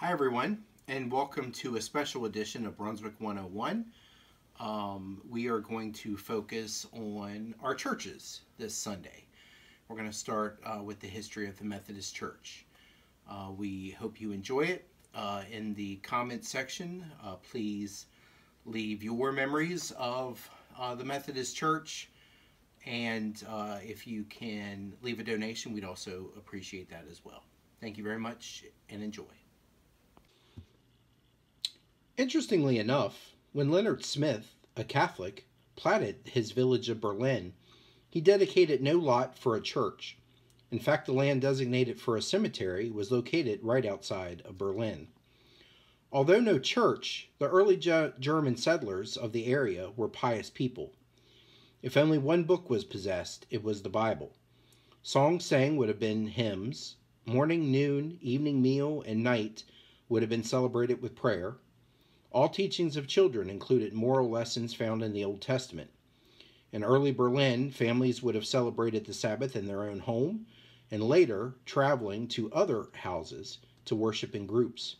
Hi everyone, and welcome to a special edition of Brunswick 101. We are going to focus on our churches this Sunday. We're going to start with the history of the Methodist Church. We hope you enjoy it. In the comment section, please leave your memories of the Methodist Church, and if you can leave a donation, we'd also appreciate that as well. Thank you very much, and enjoy. Interestingly enough, when Leonard Smith, a Catholic, platted his village of Berlin, he dedicated no lot for a church. In fact, the land designated for a cemetery was located right outside of Berlin. Although no church, the early German settlers of the area were pious people. If only one book was possessed, it was the Bible. Songs sang would have been hymns. Morning, noon, evening meal, and night would have been celebrated with prayer. All teachings of children included moral lessons found in the Old Testament. In early Berlin, families would have celebrated the Sabbath in their own home, and later traveling to other houses to worship in groups.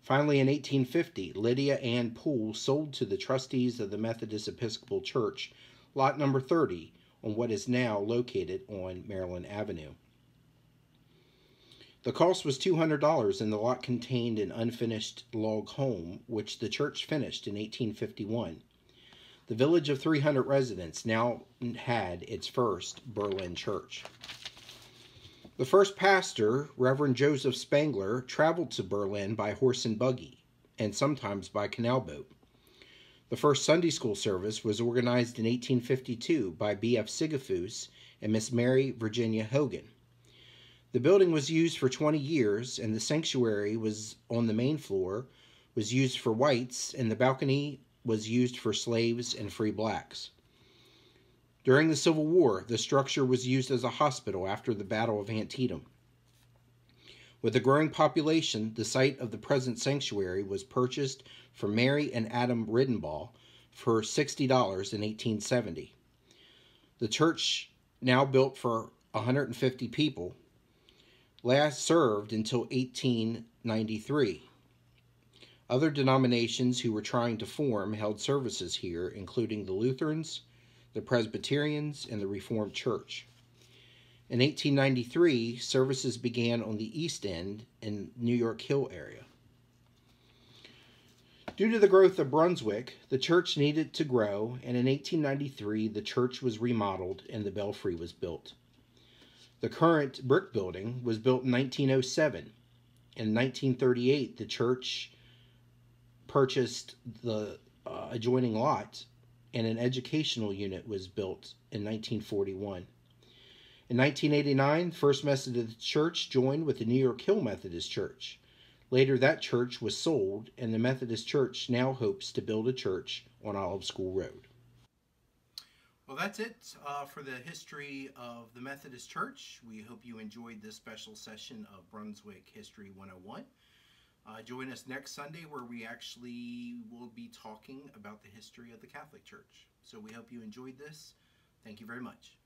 Finally, in 1850, Lydia Ann Poole sold to the trustees of the Methodist Episcopal Church lot number 30 on what is now located on Maryland Avenue. The cost was $200, and the lot contained an unfinished log home, which the church finished in 1851. The village of 300 residents now had its first Berlin church. The first pastor, Reverend Joseph Spangler, traveled to Berlin by horse and buggy, and sometimes by canal boat. The first Sunday school service was organized in 1852 by B.F. Sigafus and Miss Mary Virginia Hogan. The building was used for 20 years, and the sanctuary was on the main floor, was used for whites, and the balcony was used for slaves and free blacks. During the Civil War, the structure was used as a hospital after the Battle of Antietam. With a growing population, the site of the present sanctuary was purchased from Mary and Adam Ridenbaugh for $60 in 1870. The church, now built for 150 people, last served until 1893. Other denominations who were trying to form held services here, including the Lutherans, the Presbyterians, and the Reformed Church. In 1893, services began on the East End in New York Hill area. Due to the growth of Brunswick, the church needed to grow, and in 1893, the church was remodeled and the belfry was built. The current brick building was built in 1907. In 1938, the church purchased the adjoining lot, and an educational unit was built in 1941. In 1989, First Methodist Church joined with the New York Hill Methodist Church. Later, that church was sold, and the Methodist Church now hopes to build a church on Olive School Road. Well, that's it for the history of the Methodist Church. We hope you enjoyed this special session of Brunswick History 101. Join us next Sunday, where we actually will be talking about the history of the Catholic Church. So we hope you enjoyed this. Thank you very much.